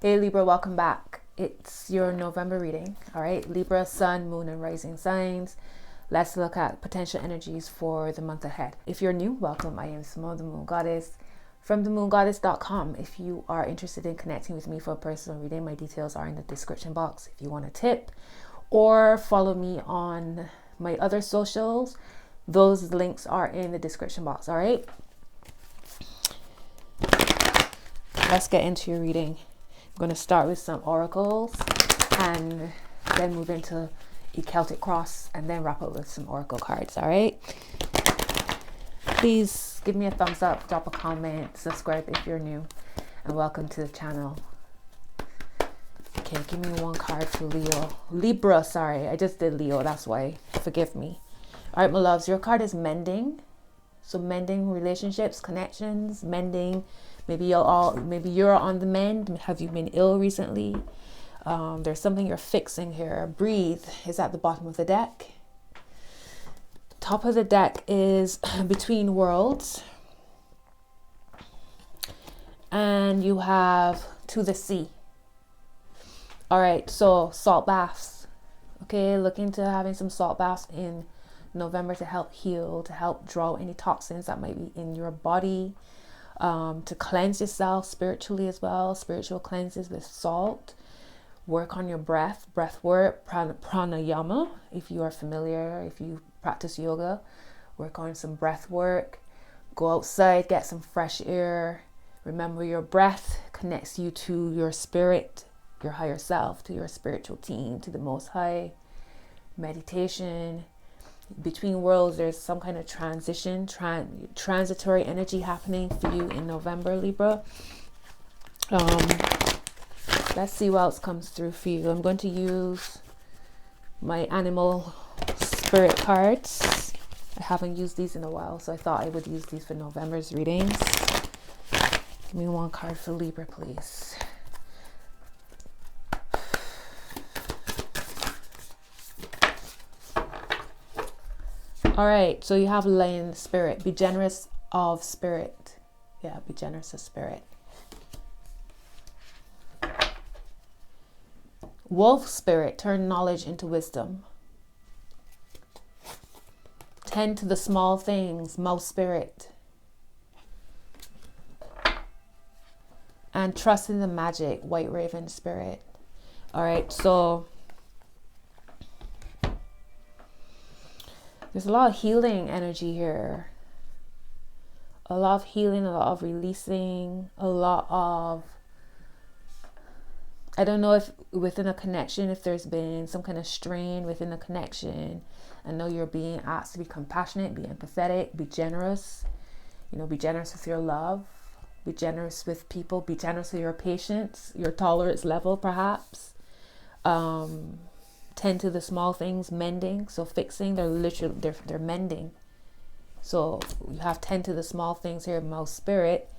Hey Libra, welcome back. It's your November reading. All right, Libra, Sun, Moon, and Rising signs. Let's look at potential energies for the month ahead. If you're new, welcome. I am Simone, the Moon Goddess from themoongoddess.com. If you are interested in connecting with me for a personal reading, my details are in the description box. If you want a tip or follow me on my other socials, those links are in the description box. All right, let's get into your reading. I'm going to start with some oracles and then move into a Celtic cross and then wrap up with some oracle cards. All right, please give me a thumbs up, drop a comment, subscribe if you're new, and welcome to the channel. Okay, give me one card for Libra. Sorry, I just did Leo, that's why, forgive me. All right, my loves, your card is mending. So mending relationships, connections, mending. Maybe you're on the mend. Have you been ill recently? There's something you're fixing here. Breathe is at the bottom of the deck. Top of the deck is Between Worlds. And you have To the Sea. All right, so salt baths. Okay, look into having some salt baths in November to help heal, to help draw any toxins that might be in your body, to cleanse yourself spiritually as well. Spiritual cleanses with salt. Work on your breath work, pranayama, if you are familiar, if you practice yoga. Work on some breath work. Go outside, get some fresh air. Remember, your breath connects you to your spirit, your higher self, to your spiritual team, to the Most High. Meditation. Between worlds, there's some kind of transition, transitory energy happening for you in November, Libra. Let's see what else comes through for you. I'm going to use my animal spirit cards. I haven't used these in a while, so I thought I would use these for November's readings. Give me one card for Libra, please. All right, so you have Lion Spirit. Be generous of spirit. Yeah, be generous of spirit. Wolf Spirit. Turn knowledge into wisdom. Tend to the small things. Mouse Spirit. And trust in the magic. White Raven Spirit. All right, so there's a lot of healing energy here. A lot of healing, a lot of releasing, a lot of, I don't know if within a connection, if there's been some kind of strain within the connection. I know you're being asked to be compassionate, be empathetic, be generous. Be generous with your love. Be generous with people. Be generous with your patience, your tolerance level, perhaps. Tend to the small things, mending. So fixing, they're mending. So you have tend to the small things here, Mouse Spirit.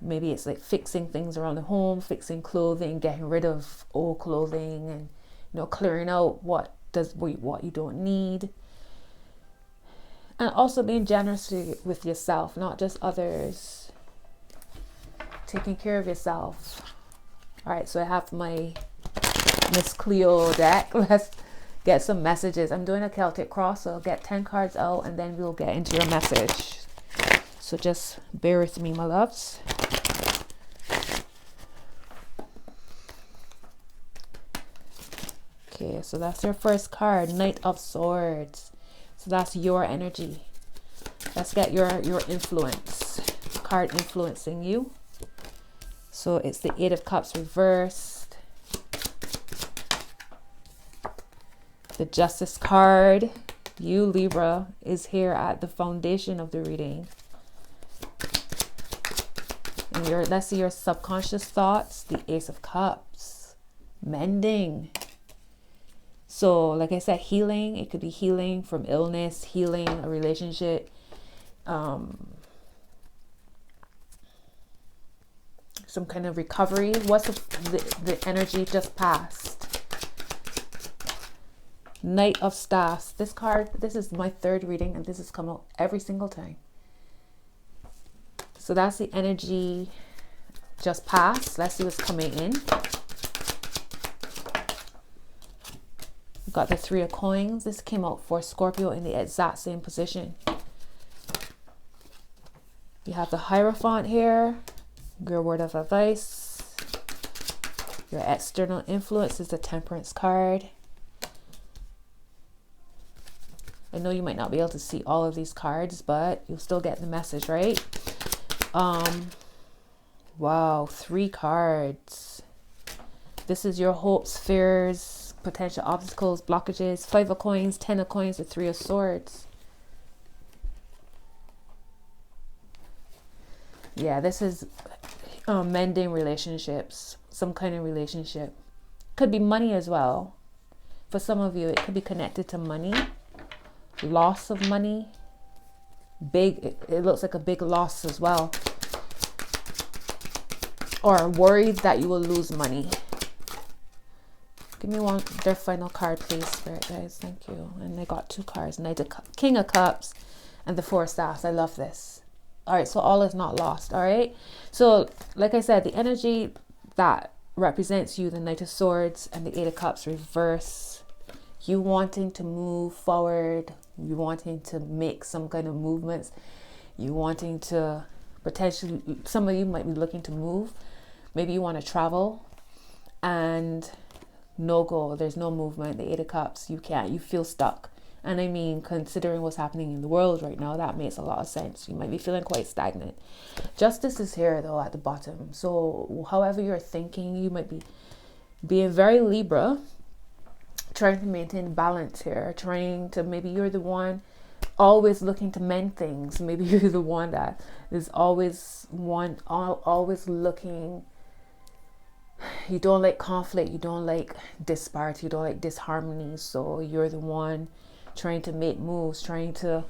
Maybe it's like fixing things around the home, fixing clothing, getting rid of old clothing, and clearing out what you don't need. And also being generous with yourself, not just others. Taking care of yourself. All right, so I have my Miss Cleo deck. Let's get some messages. I'm doing a Celtic cross, so I'll get 10 cards out and then we'll get into your message. So just bear with me, my loves. Okay, so that's your first card, Knight of Swords. So that's your energy. Let's get your influence. Card influencing you. So it's the Eight of Cups reversed. The Justice card. You, Libra, is here at the foundation of the reading. And let's see your subconscious thoughts. The Ace of Cups. Mending. So, like I said, healing. It could be healing from illness, healing a relationship. Some kind of recovery. What's the energy just passed? Knight of Staffs. This card, this is my third reading and this has come out every single time. So that's the energy just passed. Let's see what's coming in. We've got the 3 of coins. This came out for Scorpio in the exact same position. You have the Hierophant here, your word of advice. Your external influence is the Temperance card. I know you might not be able to see all of these cards, but you'll still get the message, right? Wow, 3 cards. This is your hopes, fears, potential obstacles, blockages. 5 of coins, 10 of coins, the 3 of swords. Yeah, this is mending relationships, some kind of relationship. Could be money as well. For some of you, it could be connected to money, loss of money. Big, it looks like a big loss as well. Or worried that you will lose money. Give me their final card, please, Spirit guys. Thank you. And I got 2 cards. King of Cups and the 4 of Staffs. I love this. All right, so all is not lost. All right, so like I said, the energy that represents you, the Knight of Swords and the 8 of Cups reverse, you wanting to move forward, you wanting to make some kind of movements, you wanting to potentially, some of you might be looking to move, maybe you want to travel and no go, there's no movement. The 8 of Cups, you feel stuck. And I mean, considering what's happening in the world right now, that makes a lot of sense. You might be feeling quite stagnant. Justice is here, though, at the bottom. So however you're thinking, you might be being very Libra, trying to maintain balance here, maybe you're the one always looking to mend things. Maybe you're the one that is always looking. You don't like conflict. You don't like disparity. You don't like disharmony. So you're the one trying to make moves, trying to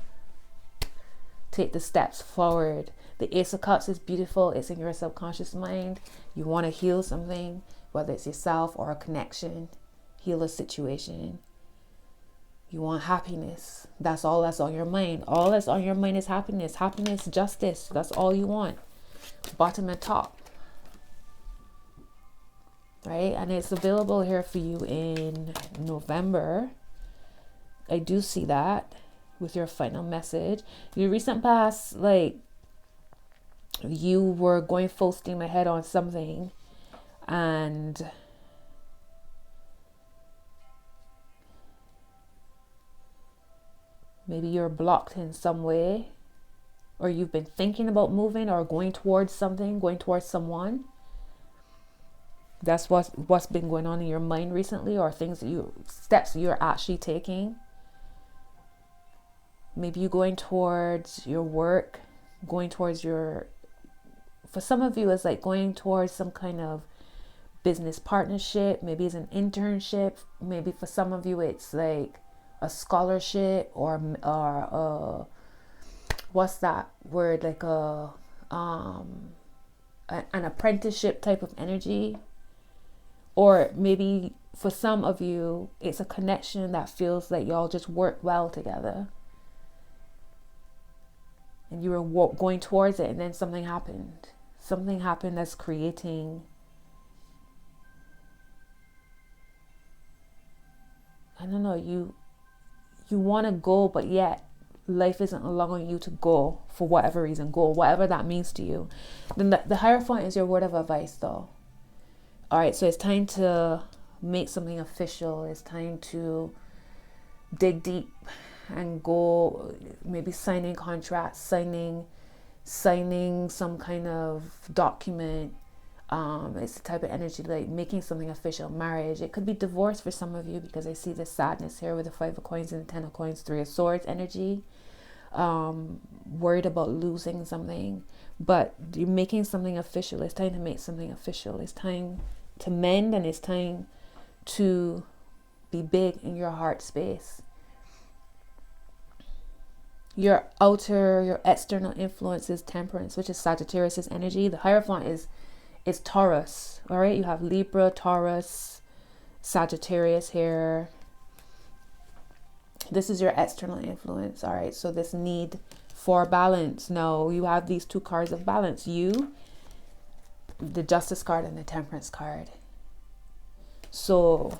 take the steps forward. The Ace of Cups is beautiful. It's in your subconscious mind. You want to heal something, whether it's yourself or a connection, heal a situation. You want happiness. That's all that's on your mind. All that's on your mind is happiness. Happiness, justice. That's all you want. Bottom and top. Right? And it's available here for you in November. I do see that with your final message. Your recent past, like you were going full steam ahead on something and maybe you're blocked in some way, or you've been thinking about moving or going towards something, going towards someone. That's what's been going on in your mind recently, or steps you're actually taking. Maybe you're going towards your work, going towards for some of you, it's like going towards some kind of business partnership. Maybe it's an internship. Maybe for some of you, it's like a scholarship or what's that word? Like an apprenticeship type of energy. Or maybe for some of you, it's a connection that feels like y'all just work well together. And you were going towards it, and then something happened. Something happened that's creating, I don't know, you want to go, but yet life isn't allowing you to go for whatever reason. Go, whatever that means to you. Then the Hierophant is your word of advice, though. All right, so it's time to make something official. It's time to dig deep and go, maybe signing contracts, signing some kind of document. It's the type of energy like making something official. Marriage. It could be divorce for some of you, because I see the sadness here with the 5 of coins and the 10 of coins, 3 of swords energy. Worried about losing something, but you're making something official. It's time to make something official. It's time to mend, and it's time to be big in your heart space. Your external influence is Temperance, which is Sagittarius' energy. The Hierophant is Taurus. All right, you have Libra, Taurus, Sagittarius here. This is your external influence. All right, so this need for balance. Now you have these 2 cards of balance. You the Justice card and the Temperance card. So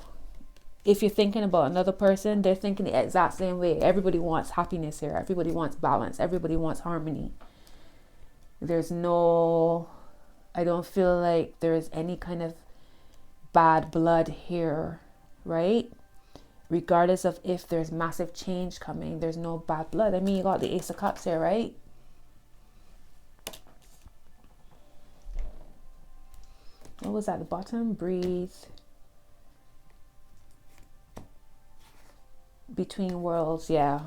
if you're thinking about another person, they're thinking the exact same way. Everybody wants happiness here. Everybody wants balance. Everybody wants harmony. There's no, I don't feel like there is any kind of bad blood here, right? Regardless of if there's massive change coming, there's no bad blood. I mean, you got the Ace of Cups here, right? What was at the bottom? Breathe. Between worlds, yeah.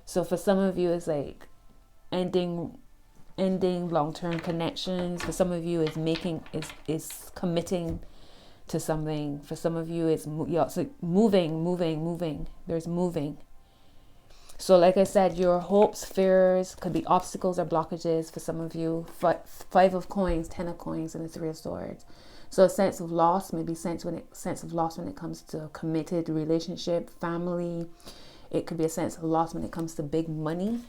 So for some of you, it's like ending long-term connections. For some of you, it's is committing to something. For some of you, it's moving. There's moving. So like I said, your hopes, fears could be obstacles or blockages for some of you. 5 of coins, 10 of coins, and the 3 of swords. So a sense of loss, maybe sense of loss when it comes to a committed relationship, family. It could be a sense of loss when it comes to big money,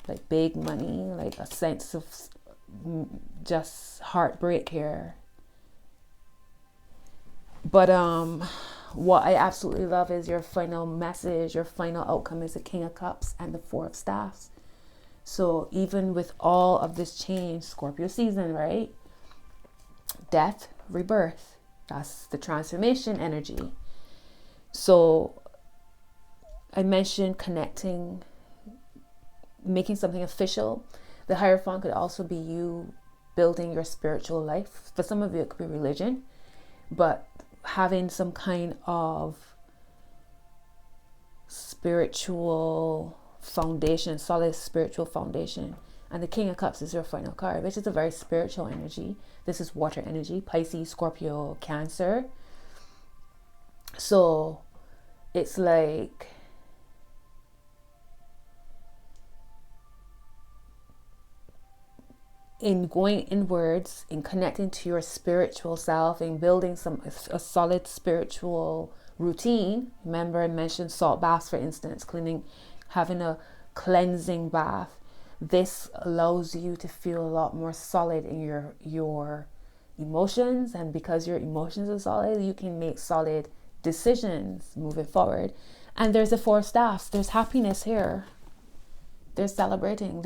like a sense of just heartbreak here. But what I absolutely love is your final message, your final outcome is the King of Cups and the 4 of Staffs. So even with all of this change, Scorpio season, right? Death, rebirth. That's the transformation energy. So I mentioned connecting, making something official. The Hierophant could also be you building your spiritual life. For some of you, it could be religion, but having some kind of spiritual foundation, solid spiritual foundation. And the King of Cups is your final card, which is a very spiritual energy. This is water energy, Pisces, Scorpio, Cancer. So it's like in going inwards, in connecting to your spiritual self, in building a solid spiritual routine. Remember, I mentioned salt baths, for instance, having a cleansing bath. This allows you to feel a lot more solid in your emotions, and because your emotions are solid, you can make solid decisions moving forward. And there's the 4 of Staffs. There's happiness here. They're celebrating.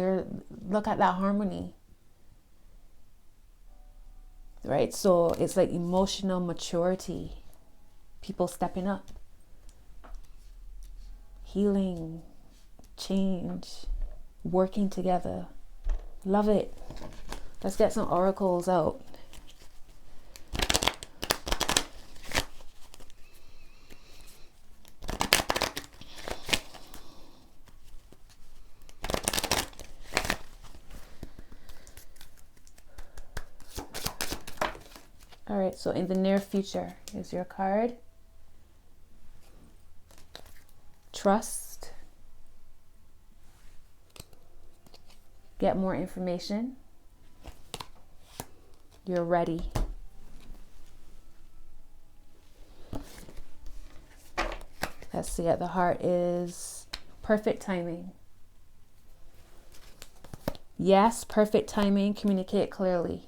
Look at that harmony. Right? So it's like emotional maturity. People stepping up. Healing. Change. Working together. Love it. Let's get some oracles out. All right, so in the near future is your card. Trust. Get more information. You're ready. Let's see, at the heart is perfect timing. Yes, perfect timing. Communicate clearly.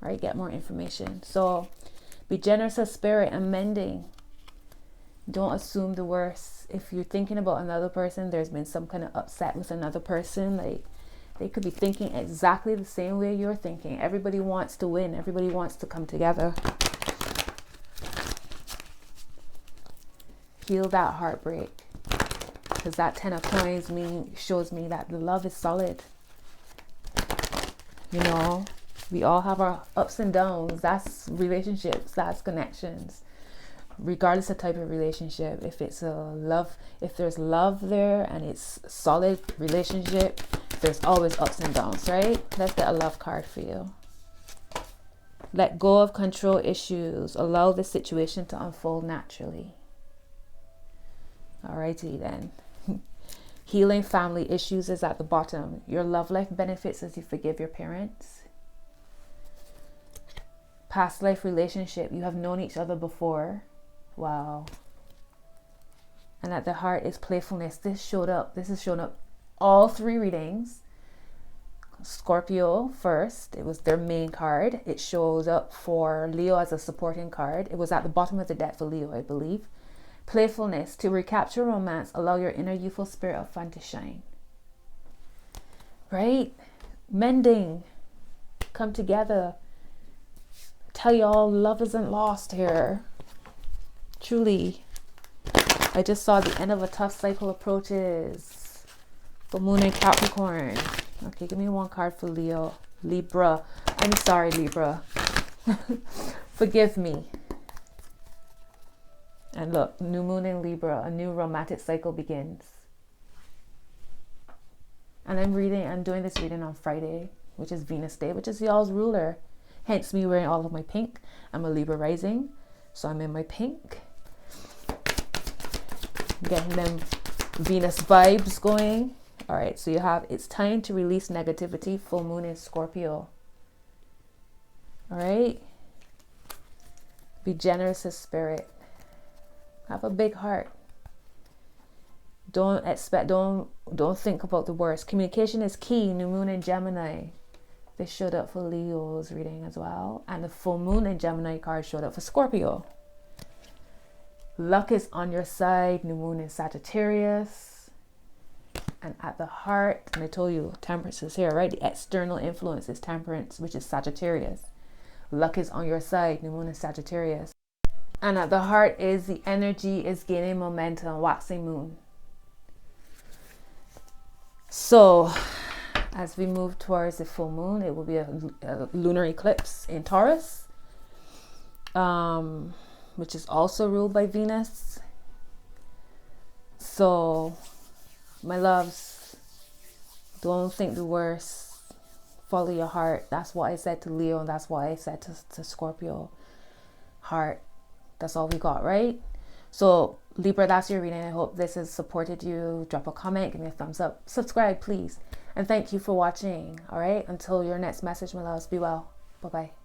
Right? Get more information. So be generous of spirit and mending. Don't assume the worst. If you're thinking about another person, there's been some kind of upset with another person. Like they could be thinking exactly the same way you're thinking. Everybody wants to win. Everybody wants to come together. Heal that heartbreak. Because that 10 of coins shows me that the love is solid. You know, we all have our ups and downs. That's relationships. That's connections. Regardless of type of relationship, if it's a love, if there's love there and it's solid relationship, there's always ups and downs, right? Let's get a love card for you. Let go of control issues. Allow the situation to unfold naturally. Alrighty then. Healing family issues is at the bottom. Your love life benefits as you forgive your parents. Past life relationship. You have known each other before. Wow. And at the heart is playfulness. This has shown up all 3 readings. Scorpio first. It was their main card. It shows up for Leo as a supporting card. It was at the bottom of the deck for Leo, I believe. Playfulness. To recapture romance, allow your inner youthful spirit of fun to shine. Right? Mending. Come together. Tell y'all love isn't lost here. Truly. I just saw the end of a tough cycle approaches. Full moon in Capricorn. Okay, give me one card for Leo. Libra. I'm sorry, Libra. Forgive me. And look, new moon in Libra. A new romantic cycle begins. And I'm doing this reading on Friday, which is Venus Day, which is y'all's ruler. Hence me wearing all of my pink. I'm a Libra rising, so I'm in my pink. Getting them Venus vibes going. All right, so you have, it's time to release negativity. Full moon in Scorpio. All right. Be generous of spirit. Have a big heart. Don't think about the worst. Communication is key. New moon in Gemini. This showed up for Leo's reading as well. And the full moon in Gemini card showed up for Scorpio. Luck is on your side. New moon in Sagittarius. And at the heart, and I told you, Temperance is here, right? The external influence is Temperance, which is Sagittarius. Luck is on your side. New moon in Sagittarius. And at the heart is the energy is gaining momentum. Waxing moon. So, as we move towards the full moon, it will be a lunar eclipse in Taurus, which is also ruled by Venus. So, my loves, don't think the worst. Follow your heart. That's what I said to Leo, and that's what I said to Scorpio. Heart. That's all we got, right? So, Libra, that's your reading. I hope this has supported you. Drop a comment, give me a thumbs up. Subscribe, please. And thank you for watching. All right? Until your next message, my loves. Be well. Bye-bye.